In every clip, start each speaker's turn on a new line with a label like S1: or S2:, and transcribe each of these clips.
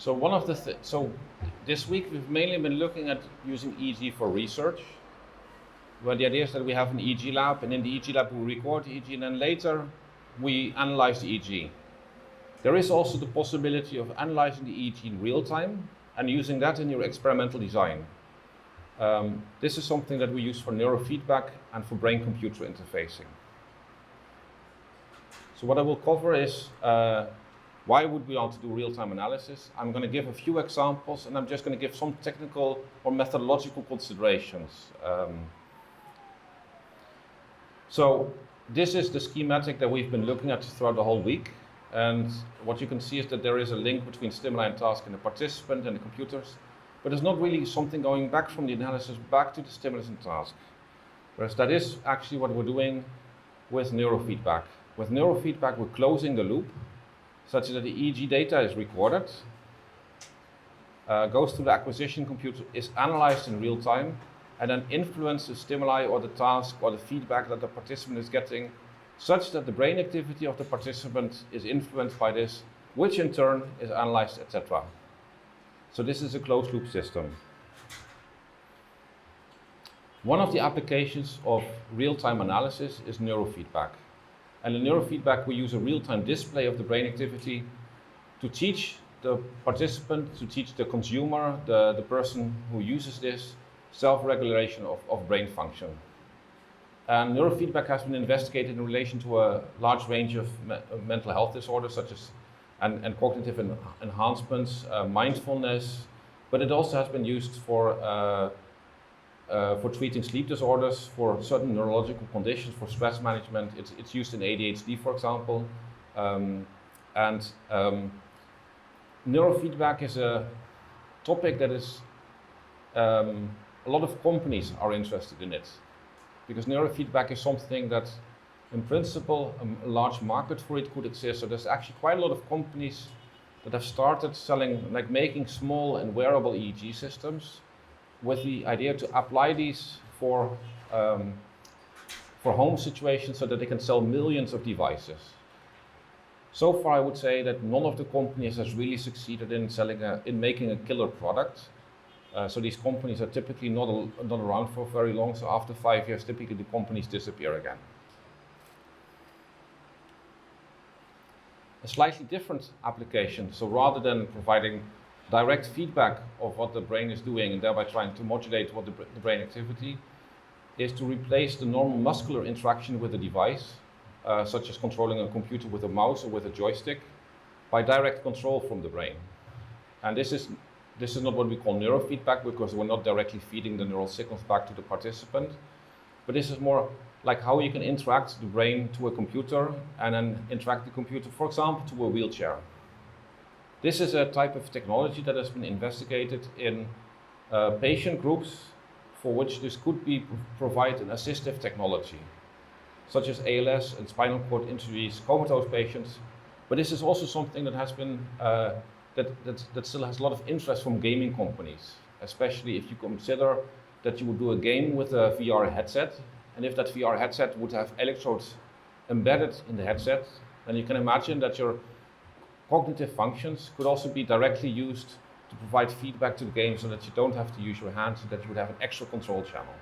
S1: So this week we've mainly been looking at using EEG for research. Well, the idea is that we have an EEG lab, and in the EEG lab we record the EEG, and then later we analyze the EEG. There is also the possibility of analyzing the EEG in real time and using that in your experimental design. This is something that we use for neurofeedback and for brain-computer interfacing. So what I will cover is why would we want to do real-time analysis? I'm going to give a few examples, and I'm just going to give some technical or methodological considerations. So this is the schematic that we've been looking at throughout the whole week. And what you can see is that there is a link between stimuli and task and the participant and the computers, but there's not really something going back from the analysis back to the stimulus and task. Whereas that is actually what we're doing with neurofeedback. With neurofeedback, we're closing the loop such that the EEG data is recorded, goes to the acquisition computer, is analyzed in real time, and then influence the stimuli or the task or the feedback that the participant is getting, such that the brain activity of the participant is influenced by this, which in turn is analyzed, etc. So this is a closed loop system. One of the applications of real-time analysis is neurofeedback. And in neurofeedback, we use a real-time display of the brain activity to teach the participant, to teach the consumer, the person who uses this, self-regulation of brain function. And neurofeedback has been investigated in relation to a large range of mental health disorders, such as and cognitive enhancements, mindfulness, but it also has been used for treating sleep disorders, for certain neurological conditions, for stress management. It's used in ADHD, for example. Neurofeedback is a topic that is, a lot of companies are interested in it, because neurofeedback is something that, in principle, a large market for it could exist. So there's actually quite a lot of companies that have started selling, like making small and wearable EEG systems, with the idea to apply these for home situations so that they can sell millions of devices. So far, I would say that none of the companies has really succeeded in making a killer product. So these companies are typically not around for very long. So after 5 years, typically the companies disappear again. A slightly different application. So rather than providing direct feedback of what the brain is doing and thereby trying to modulate what the brain activity is, to replace the normal muscular interaction with a device, such as controlling a computer with a mouse or with a joystick, by direct control from the brain. And this is not what we call neurofeedback, because we're not directly feeding the neural signals back to the participant, but this is more like how you can interact the brain to a computer and then interact the computer, for example, to a wheelchair. This is a type of technology that has been investigated in patient groups for which this could provide an assistive technology, such as ALS and spinal cord injuries, comatose patients. But this is also something that has been that still has a lot of interest from gaming companies, especially if you consider that you would do a game with a VR headset, and if that VR headset would have electrodes embedded in the headset, then you can imagine that your cognitive functions could also be directly used to provide feedback to the game, so that you don't have to use your hands, so that you would have an extra control channel.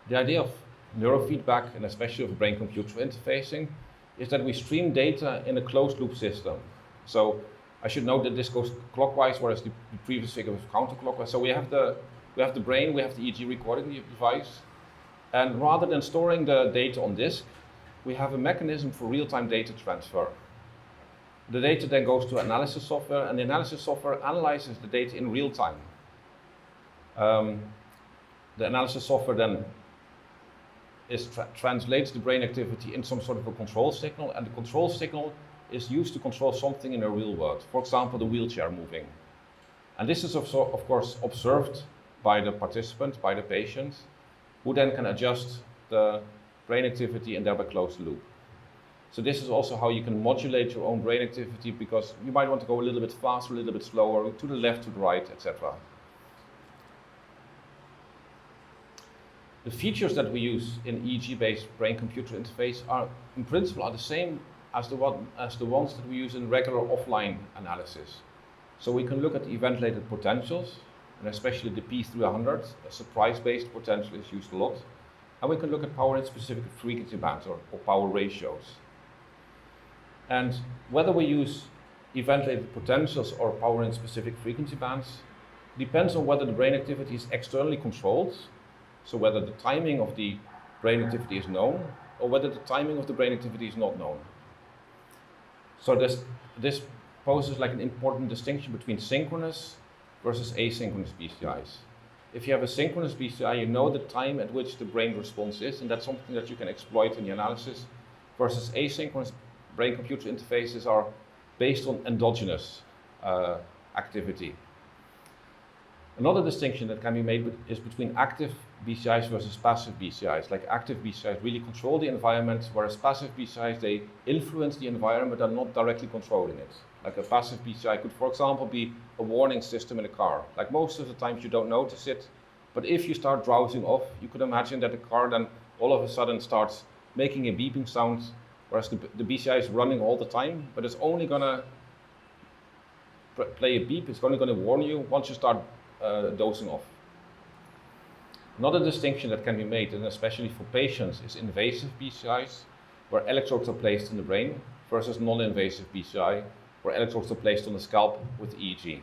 S1: The idea of neurofeedback, and especially of brain-computer interfacing, is that we stream data in a closed-loop system. So I should note that this goes clockwise, whereas the previous figure was counterclockwise. So we have the brain, we have the EEG recording device, and rather than storing the data on disk, we have a mechanism for real-time data transfer. The data then goes to analysis software, and the analysis software analyzes the data in real time. The analysis software then translates the brain activity in some sort of a control signal, and the control signal is used to control something in the real world, for example, the wheelchair moving. And this is of course observed by the participant, by the patient, who then can adjust the brain activity and thereby close the loop. So this is also how you can modulate your own brain activity, because you might want to go a little bit faster, a little bit slower, to the left, to the right, etc. The features that we use in EEG-based brain-computer interface are, in principle, the same as the ones that we use in regular offline analysis. So we can look at event-related potentials, and especially the P300, a surprise-based potential is used a lot. And we can look at power in specific frequency bands or power ratios. And whether we use event-related potentials or power in specific frequency bands depends on whether the brain activity is externally controlled, so whether the timing of the brain activity is known, or whether the timing of the brain activity is not known. So this poses like an important distinction between synchronous versus asynchronous BCIs. If you have a synchronous BCI, you know the time at which the brain response is, and that's something that you can exploit in the analysis, versus asynchronous brain-computer interfaces are based on endogenous activity. Another distinction that can be made is between active BCIs versus passive BCIs. Like active BCIs really control the environment, whereas passive BCIs, they influence the environment and not directly controlling it. Like a passive BCI could, for example, be a warning system in a car. Like most of the times you don't notice it, but if you start drowsing off, you could imagine that the car then all of a sudden starts making a beeping sound, whereas the BCI is running all the time, but it's only gonna play a beep, it's only gonna warn you once you start dozing off. Another distinction that can be made, and especially for patients, is invasive BCIs, where electrodes are placed in the brain, versus non-invasive BCI, where electrodes are placed on the scalp with EEG.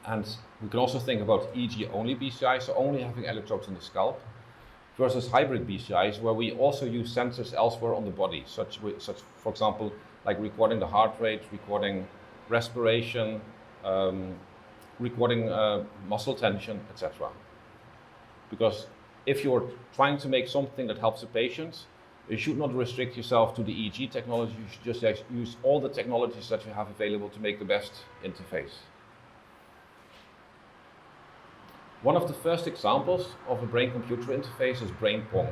S1: And we can also think about EEG-only BCIs, so only having electrodes on the scalp, versus hybrid BCIs, where we also use sensors elsewhere on the body, such for example, like recording the heart rate, recording respiration, recording muscle tension, etc. Because if you're trying to make something that helps the patient, you should not restrict yourself to the EEG technology. You should just use all the technologies that you have available to make the best interface. One of the first examples of a brain-computer interface is brain pong.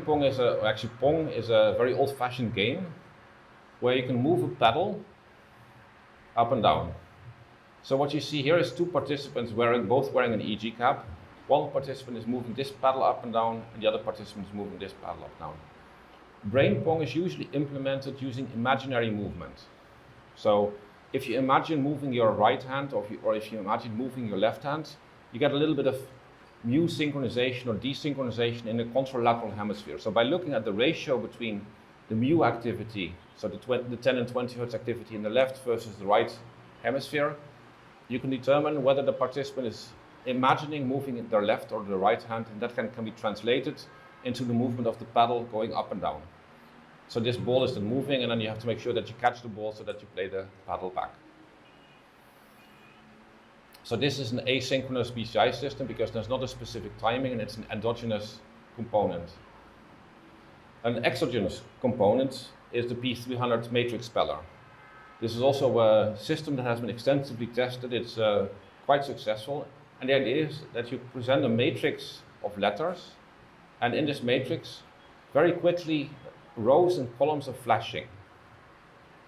S1: Pong is a very old-fashioned game where you can move a paddle up and down. So what you see here is two participants both wearing an EEG cap. One participant is moving this paddle up and down, and the other participant is moving this paddle up and down. Brain pong is usually implemented using imaginary movement. So if you imagine moving your right hand, or if you imagine moving your left hand, you get a little bit of mu synchronization or desynchronization in the contralateral hemisphere. So by looking at the ratio between the mu activity, so the 10 and 20 Hertz activity in the left versus the right hemisphere, you can determine whether the participant is imagining moving their left or their right hand, and that can be translated into the movement of the paddle going up and down. So this ball is then moving, and then you have to make sure that you catch the ball so that you play the paddle back. So this is an asynchronous BCI system because there's not a specific timing and it's an endogenous component. An exogenous component is the P300 matrix speller. This is also a system that has been extensively tested. It's quite successful. And the idea is that you present a matrix of letters, and in this matrix, very quickly, rows and columns are flashing.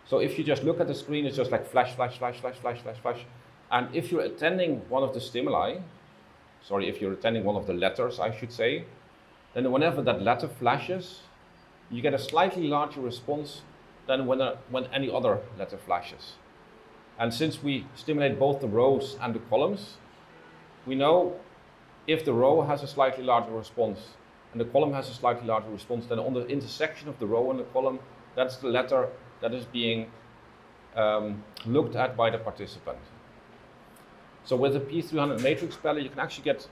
S1: So if you just look at the screen, it's just like flash, flash, flash, flash, flash, flash, flash. And if you're attending one of the if you're attending one of the letters, I should say, then whenever that letter flashes, you get a slightly larger response than when any other letter flashes. And since we stimulate both the rows and the columns, we know if the row has a slightly larger response and the column has a slightly larger response, then on the intersection of the row and the column, that's the letter that is being looked at by the participant. So with the P300 matrix speller, you can actually get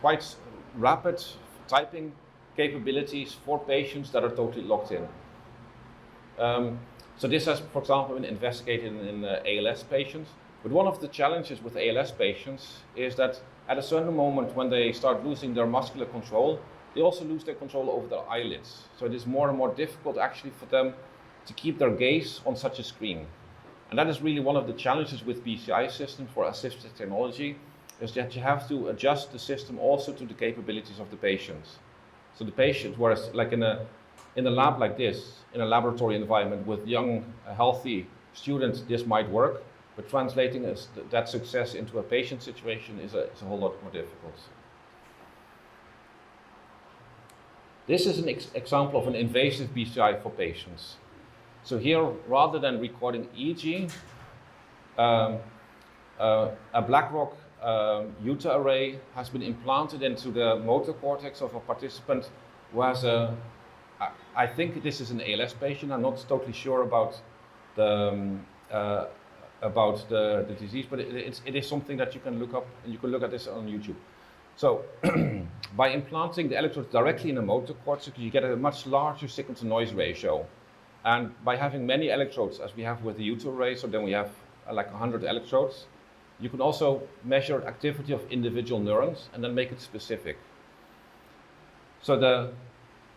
S1: quite rapid typing capabilities for patients that are totally locked in. So this has, for example, been investigated in ALS patients. But one of the challenges with ALS patients is that at a certain moment when they start losing their muscular control, they also lose their control over their eyelids. So it is more and more difficult actually for them to keep their gaze on such a screen. And that is really one of the challenges with BCI systems for assistive technology, is that you have to adjust the system also to the capabilities of the patients. So the patient, whereas like in a lab like this, in a laboratory environment with young, healthy students, this might work, but translating that success into a patient situation is a whole lot more difficult. This is an example of an invasive BCI for patients. So here, rather than recording EEG, a BlackRock Utah array has been implanted into the motor cortex of a participant who has I think this is an ALS patient. I'm not totally sure about the disease, but it is something that you can look up, and you can look at this on YouTube. So by implanting the electrodes directly in the motor cortex, you get a much larger signal-to-noise ratio. And by having many electrodes, as we have with the Utah array, so then we have like 100 electrodes, you can also measure activity of individual neurons and then make it specific. So the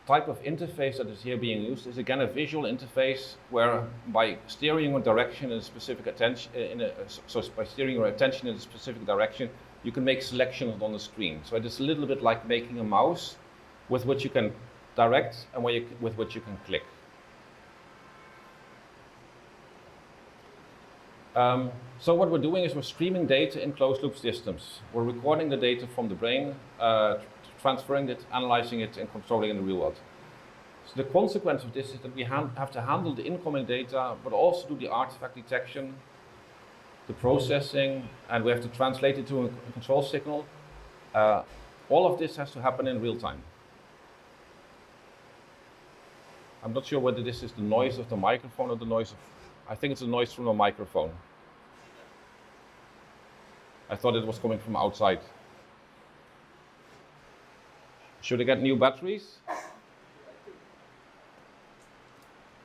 S1: type of interface that is here being used is again a visual interface where by steering your direction in a specific attention, by steering your attention in a specific direction, you can make selections on the screen. So it is a little bit like making a mouse with which you can direct and with which you can click. So what we're doing is we're streaming data in closed-loop systems. We're recording the data from the brain, transferring it, analyzing it, and controlling it in the real world. So the consequence of this is that we have to handle the incoming data, but also do the artifact detection, the processing, and we have to translate it to a control signal. All of this has to happen in real time. I'm not sure whether this is the noise of the microphone or the noise of... I think it's a noise from the microphone. I thought it was coming from outside. Should I get new batteries?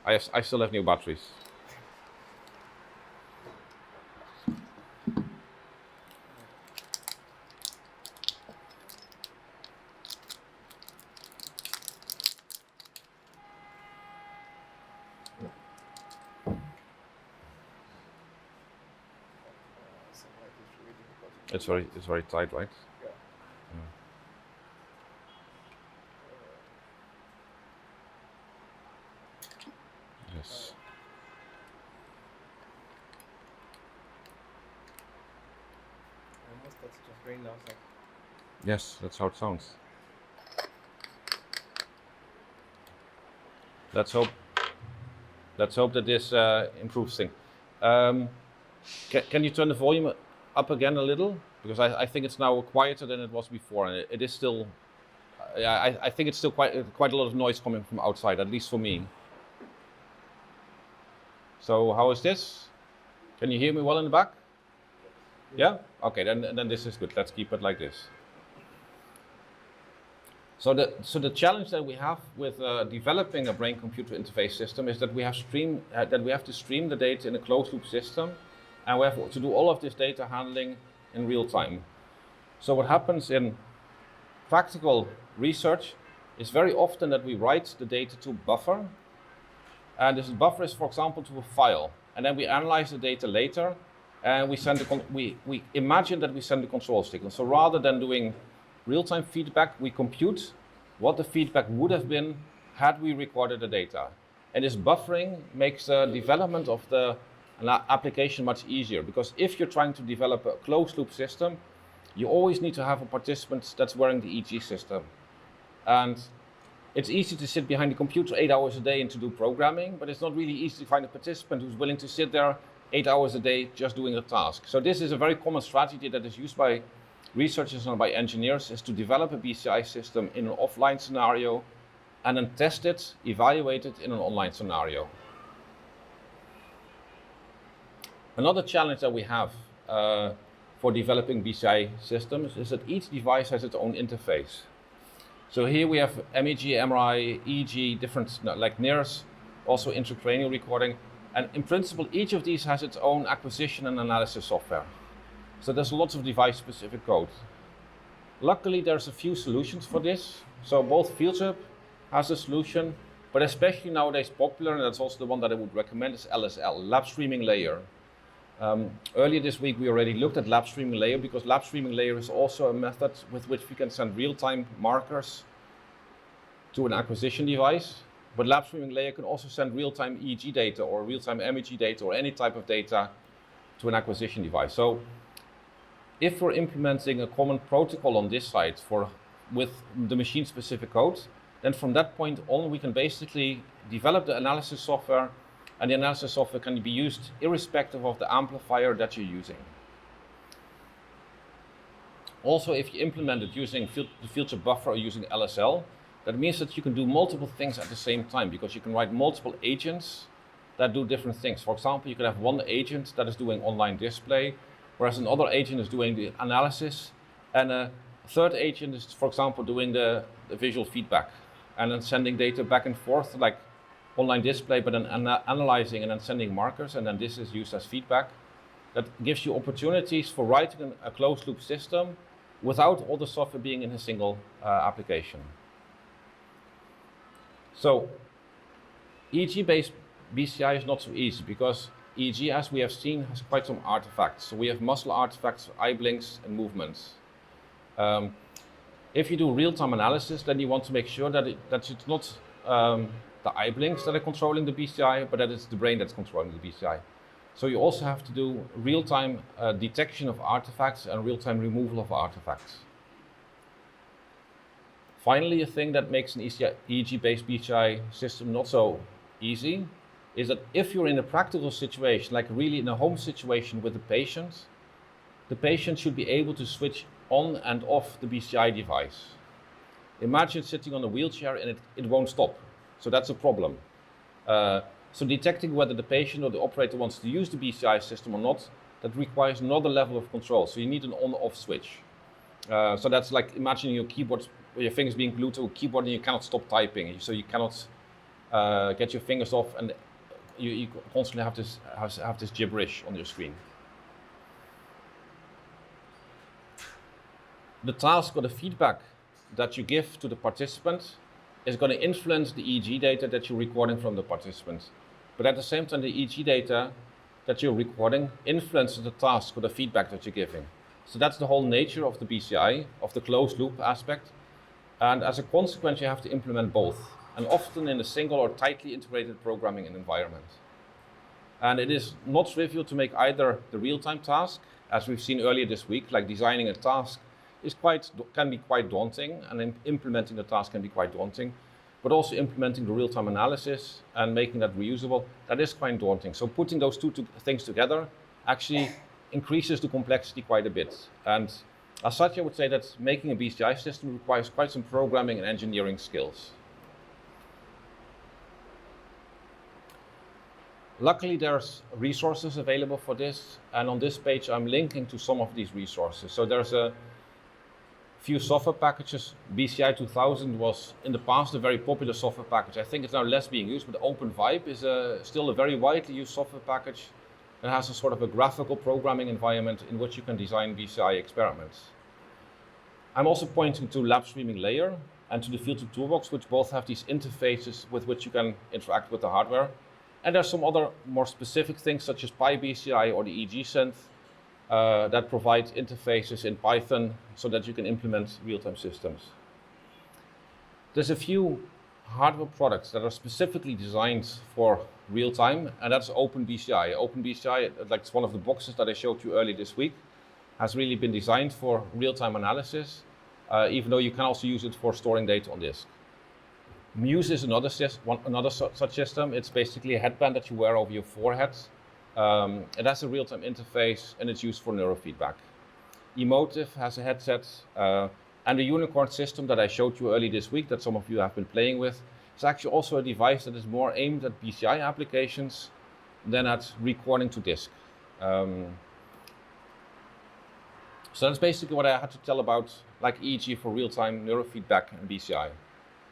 S1: I still have new batteries. It's very tight, right?
S2: Yeah.
S1: Yes.
S2: Almost that's just very loud. Like.
S1: Yes, that's how it sounds. Let's hope that this improves things. Can you turn the volume up again a little? Because I think it's now quieter than it was before, and it is still. I think it's still quite a lot of noise coming from outside, at least for me. So how is this? Can you hear me well in the back? Yeah? Okay, then this is good. Let's keep it like this. So the challenge that we have with developing a brain-computer interface system is that we have to stream the data in a closed-loop system, and we have to do all of this data handling in real time. So what happens in practical research is very often that we write the data to buffer, and this buffer is, for example, to a file, and then we analyze the data later, and we imagine that we send the control signal. So rather than doing real-time feedback, we compute what the feedback would have been had we recorded the data. And this buffering makes the development of an application much easier, because if you're trying to develop a closed-loop system, you always need to have a participant that's wearing the EEG system. And it's easy to sit behind the computer 8 hours a day and to do programming, but it's not really easy to find a participant who's willing to sit there 8 hours a day just doing a task. So this is a very common strategy that is used by researchers and by engineers, is to develop a BCI system in an offline scenario and then test it, evaluate it in an online scenario. Another challenge that we have for developing BCI systems is that each device has its own interface. So here we have MEG, MRI, EEG, different like NIRS, also intracranial recording, and in principle each of these has its own acquisition and analysis software. So there's lots of device-specific code. Luckily there's a few solutions for this. So both FieldSub has a solution, but especially nowadays popular, and that's also the one that I would recommend, is LSL, Lab Streaming Layer. Earlier this week we already looked at Lab Streaming Layer, because Lab Streaming Layer is also a method with which we can send real-time markers to an acquisition device. But Lab Streaming Layer can also send real-time EEG data or real-time MEG data or any type of data to an acquisition device. So if we're implementing a common protocol on this side with the machine-specific code, then from that point on we can basically develop the analysis software, and the analysis software can be used irrespective of the amplifier that you're using. Also, if you implement it using the filter buffer or using LSL, that means that you can do multiple things at the same time, because you can write multiple agents that do different things. For example, you could have one agent that is doing online display, whereas another agent is doing the analysis, and a third agent is, for example, doing the visual feedback, and then sending data back and forth, like online display, but then analyzing and then sending markers, and then this is used as feedback. That gives you opportunities for writing a closed loop system without all the software being in a single application. So EEG-based BCI is not so easy, because EEG, as we have seen, has quite some artifacts. So we have muscle artifacts, eye blinks, and movements. If you do real-time analysis, then you want to make sure that it's not the eye blinks that are controlling the BCI, but that it's the brain that's controlling the BCI. So you also have to do real-time detection of artifacts and real-time removal of artifacts. Finally, a thing that makes an EEG-based BCI system not so easy is that if you're in a practical situation, like really in a home situation with the patient should be able to switch on and off the BCI device. Imagine sitting on a wheelchair and it won't stop. So that's a problem. So detecting whether the patient or the operator wants to use the BCI system or not, that requires another level of control. So you need an on-off switch. So that's like imagining your keyboard, your fingers being glued to a keyboard and you cannot stop typing. So you cannot get your fingers off, and you constantly have this gibberish on your screen. The task or the feedback that you give to the participant is going to influence the EEG data that you're recording from the participant. But at the same time, the EEG data that you're recording influences the task or the feedback that you're giving. So that's the whole nature of the BCI, of the closed loop aspect. And as a consequence, you have to implement both, and often in a single or tightly integrated programming environment. And it is not trivial to make either the real-time task, as we've seen earlier this week, like designing a task can be quite daunting, and implementing the task can be quite daunting, but also implementing the real-time analysis and making that reusable, that is quite daunting. So putting those two things together actually increases the complexity quite a bit. And as such, I would say that making a BCI system requires quite some programming and engineering skills. Luckily, there's resources available for this, and on this page I'm linking to some of these resources. So there's a few software packages. BCI 2000 was in the past a very popular software package. I think it's now less being used, but OpenVibe is still a very widely used software package. It has a sort of a graphical programming environment in which you can design BCI experiments. I'm also pointing to Lab Streaming Layer and to the Filter Toolbox, which both have these interfaces with which you can interact with the hardware. And there's some other more specific things, such as PyBCI or the EEG Synth, that provide interfaces in Python so that you can implement real-time systems. There's a few hardware products that are specifically designed for real-time, and that's OpenBCI. OpenBCI, like it's one of the boxes that I showed you earlier this week, has really been designed for real-time analysis, even though you can also use it for storing data on disk. Muse is another such system. It's basically a headband that you wear over your forehead. It has a real-time interface, and it's used for neurofeedback. Emotive has a headset, and the Unicorn system that I showed you earlier this week, that some of you have been playing with, is actually also a device that is more aimed at BCI applications than at recording to disk. So that's basically what I had to tell about like EEG for real-time neurofeedback and BCI.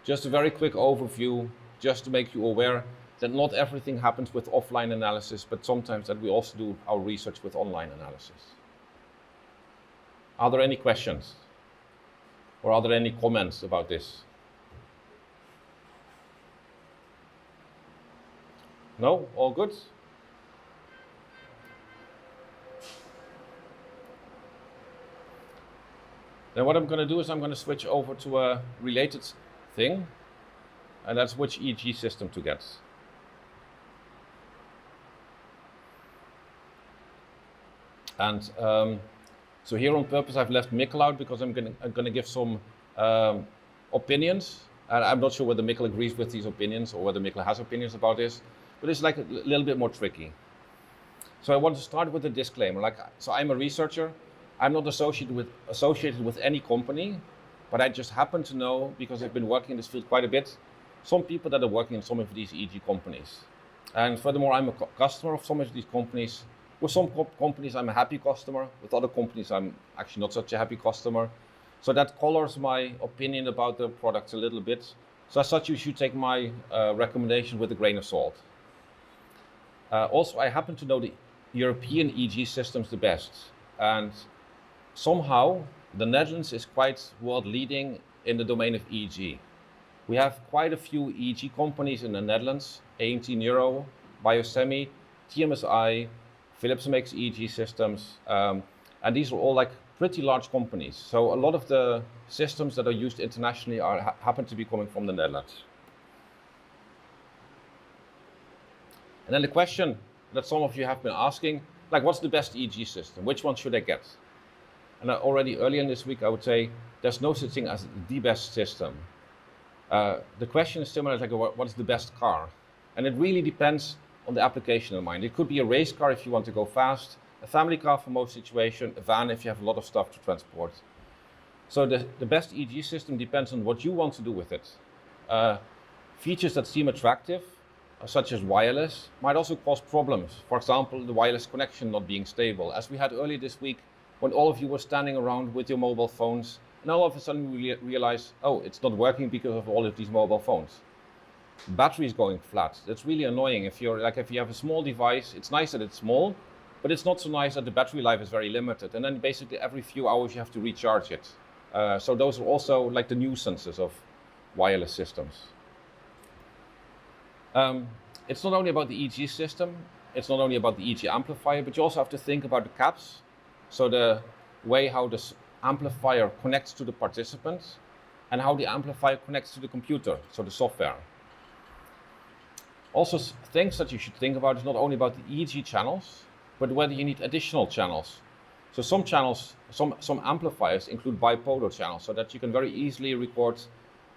S1: Just a very quick overview, just to make you aware that not everything happens with offline analysis, but sometimes that we also do our research with online analysis. Are there any questions? Or are there any comments about this? No? All good? Then what I'm going to do is I'm going to switch over to a related thing, and that's which EEG system to get. And so here on purpose I've left Mikkel out because I'm going to give some opinions And I'm not sure whether Mikkel agrees with these opinions or whether Mikkel has opinions about this, but it's like a little bit more tricky. So I want to start with a disclaimer. So I'm a researcher. I'm not associated with any company, but I just happen to know, because I've been working in this field quite a bit, some people that are working in some of these EEG companies. And furthermore, I'm a customer of some of these companies. With some companies, I'm a happy customer. With other companies, I'm actually not such a happy customer. So that colors my opinion about the products a little bit. So as such, you should take my recommendation with a grain of salt. Also, I happen to know the European EEG systems the best. And somehow, the Netherlands is quite world leading in the domain of EEG. We have quite a few EEG companies in the Netherlands: A&T Neuro, Biosemi, TMSI, Philips makes EEG systems, and these are all like pretty large companies. So a lot of the systems that are used internationally happen to be coming from the Netherlands. And then the question that some of you have been asking, like, what's the best EEG system? Which one should I get? And already earlier in this week, I would say there's no such thing as the best system. The question is similar, like, what is the best car? And it really depends on the application in mind. It could be a race car if you want to go fast, a family car for most situations, a van if you have a lot of stuff to transport. So the best EEG system depends on what you want to do with it. Features that seem attractive, such as wireless, might also cause problems. For example, the wireless connection not being stable, as we had earlier this week when all of you were standing around with your mobile phones, and all of a sudden we realize, oh, it's not working because of all of these mobile phones. Battery is going flat. That's really annoying. If you have a small device, it's nice that it's small, but it's not so nice that the battery life is very limited. And then basically every few hours you have to recharge it. So those are also like the nuisances of wireless systems. It's not only about the EEG system, it's not only about the EEG amplifier, but you also have to think about the caps. So the way how this amplifier connects to the participants and how the amplifier connects to the computer, so the software. Also, things that you should think about is not only about the EEG channels, but whether you need additional channels. So some channels, some amplifiers include bipolar channels, so that you can very easily record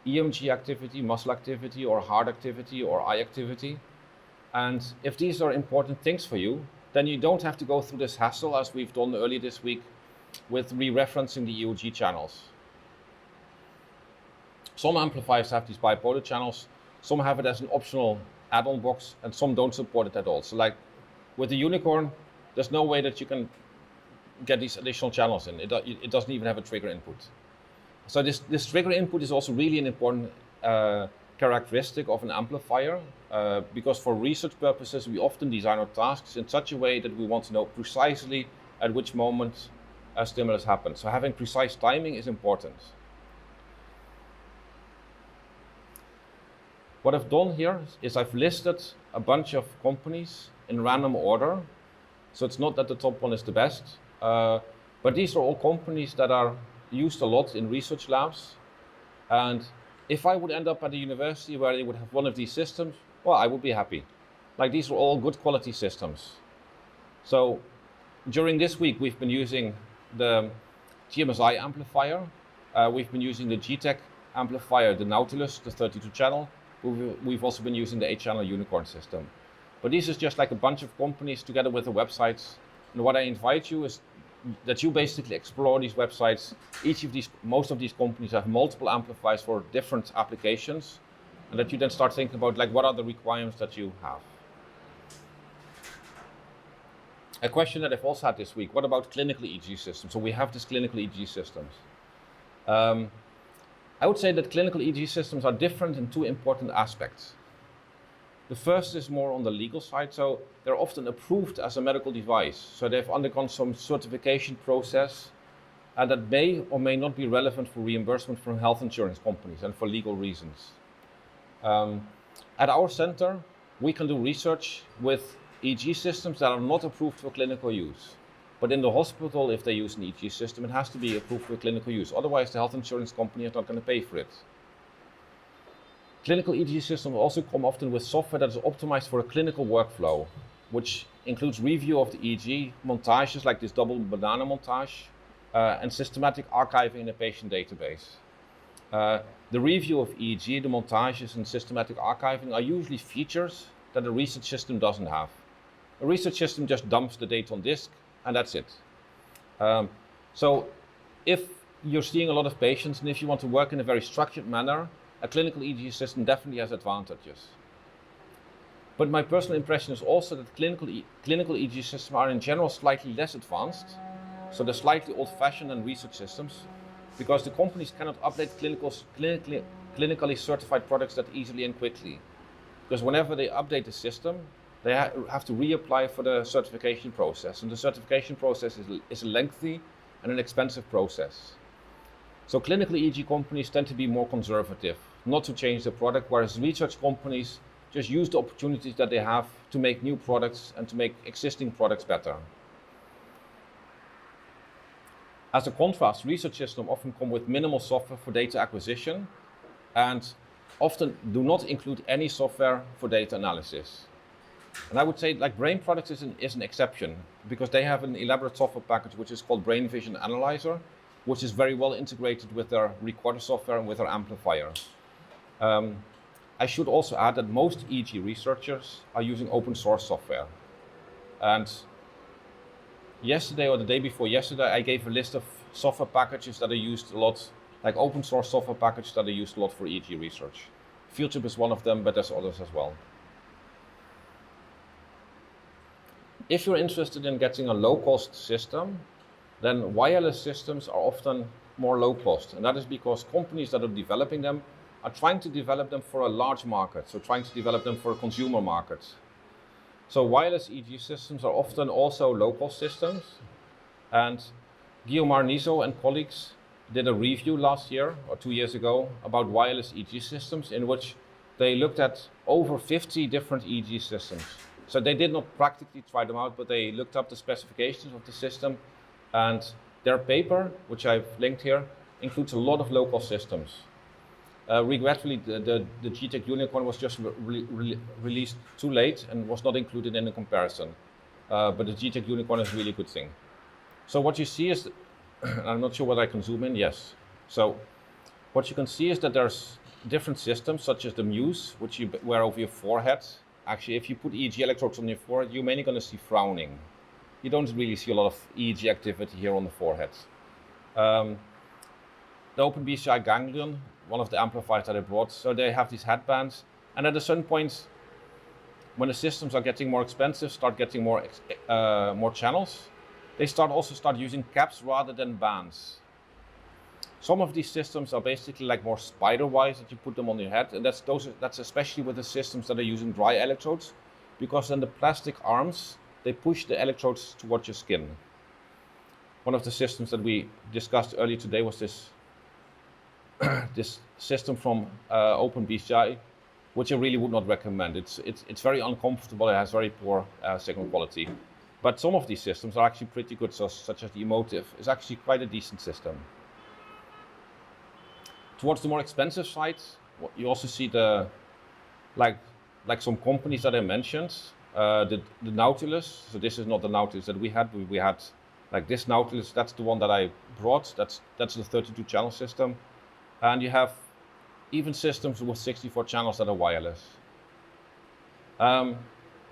S1: EMG activity, muscle activity, or heart activity, or eye activity. And if these are important things for you, then you don't have to go through this hassle, as we've done earlier this week, with re-referencing the EEG channels. Some amplifiers have these bipolar channels, some have it as an optional add-on box, and some don't support it at all. So like with the Unicorn, there's no way that you can get these additional channels in. It doesn't even have a trigger input. So this trigger input is also really an important characteristic of an amplifier, because for research purposes, we often design our tasks in such a way that we want to know precisely at which moment a stimulus happens. So having precise timing is important. What I've done here is I've listed a bunch of companies in random order. So it's not that the top one is the best, but these are all companies that are used a lot in research labs. And if I would end up at a university where they would have one of these systems, well, I would be happy. Like, these are all good quality systems. So during this week, we've been using the TMSI amplifier. We've been using the GTEC amplifier, the Nautilus, the 32 channel. We've also been using the 8-channel Unicorn system. But this is just like a bunch of companies together with the websites. And what I invite you is that you basically explore these websites. Most of these companies have multiple amplifiers for different applications, and that you then start thinking about, like, what are the requirements that you have. A question that I've also had this week: what about clinical EEG systems? So we have these clinical EEG systems. I would say that clinical EEG systems are different in two important aspects. The first is more on the legal side. So they're often approved as a medical device. So they've undergone some certification process, and that may or may not be relevant for reimbursement from health insurance companies and for legal reasons. At our center, we can do research with EEG systems that are not approved for clinical use. But in the hospital, if they use an EEG system, it has to be approved for clinical use. Otherwise, the health insurance company is not going to pay for it. Clinical EEG systems also come often with software that is optimized for a clinical workflow, which includes review of the EEG, montages like this double banana montage, and systematic archiving in a patient database. The review of EEG, the montages and systematic archiving are usually features that a research system doesn't have. A research system just dumps the data on disk and that's it. So if you're seeing a lot of patients and if you want to work in a very structured manner, a clinical EEG system definitely has advantages. But my personal impression is also that clinical EEG systems are in general slightly less advanced. So they're slightly old-fashioned than research systems because the companies cannot update clinically certified products that easily and quickly. Because whenever they update the system, they have to reapply for the certification process. And the certification process is a lengthy and an expensive process. So clinical EEG companies tend to be more conservative, not to change the product, whereas research companies just use the opportunities that they have to make new products and to make existing products better. As a contrast, research systems often come with minimal software for data acquisition and often do not include any software for data analysis. And I would say like Brain Products is an exception because they have an elaborate software package which is called Brain Vision Analyzer, which is very well integrated with their recorder software and with their amplifier. I should also add that most EEG researchers are using open source software. And yesterday or the day before yesterday, I gave a list of software packages that are used a lot, like open source software packages that are used a lot for EEG research. FieldTube is one of them, but there's others as well. If you're interested in getting a low-cost system, then wireless systems are often more low-cost. And that is because companies that are developing them are trying to develop them for a large market, so trying to develop them for a consumer market. So wireless EEG systems are often also low-cost systems. And Guillaume Niso and colleagues did a review last year or 2 years ago about wireless EEG systems in which they looked at over 50 different EEG systems. So they did not practically try them out, but they looked up the specifications of the system, and their paper, which I've linked here, includes a lot of low-cost systems. Regretfully, the GTEC Unicorn was just released too late and was not included in the comparison. But the GTEC Unicorn is a really good thing. So what you see is, I'm not sure whether I can zoom in, yes. So what you can see is that there's different systems, such as the Muse, which you wear over your forehead. Actually, if you put EEG electrodes on your forehead, you're mainly going to see frowning. You don't really see a lot of EEG activity here on the forehead. The Open BCI Ganglion, one of the amplifiers that I brought, so they have these headbands, and at a certain point, when the systems are getting more expensive, start getting more channels, they start using caps rather than bands. Some of these systems are basically like more spider wires that you put them on your head, and that's especially with the systems that are using dry electrodes, because then the plastic arms, they push the electrodes towards your skin. One of the systems that we discussed earlier today was this this system from Open BCI, which I really would not recommend. It's very uncomfortable. It has very poor signal quality. But some of these systems are actually pretty good, such as the Emotive is actually quite a decent system. Towards the more expensive side, you also see the like some companies that I mentioned. The Nautilus. So this is not the Nautilus that we had. We had like this Nautilus. That's the one that I brought. That's the 32 channel system. And you have even systems with 64 channels that are wireless.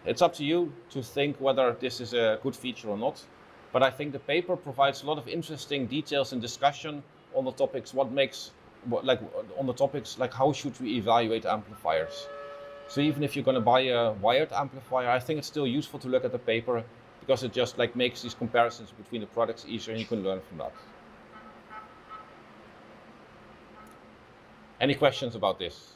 S1: It's up to you to think whether this is a good feature or not. But I think the paper provides a lot of interesting details and discussion on the topics like how should we evaluate amplifiers. So even if you're going to buy a wired amplifier, I think it's still useful to look at the paper because it just like makes these comparisons between the products easier and you can learn from that. Any questions about this?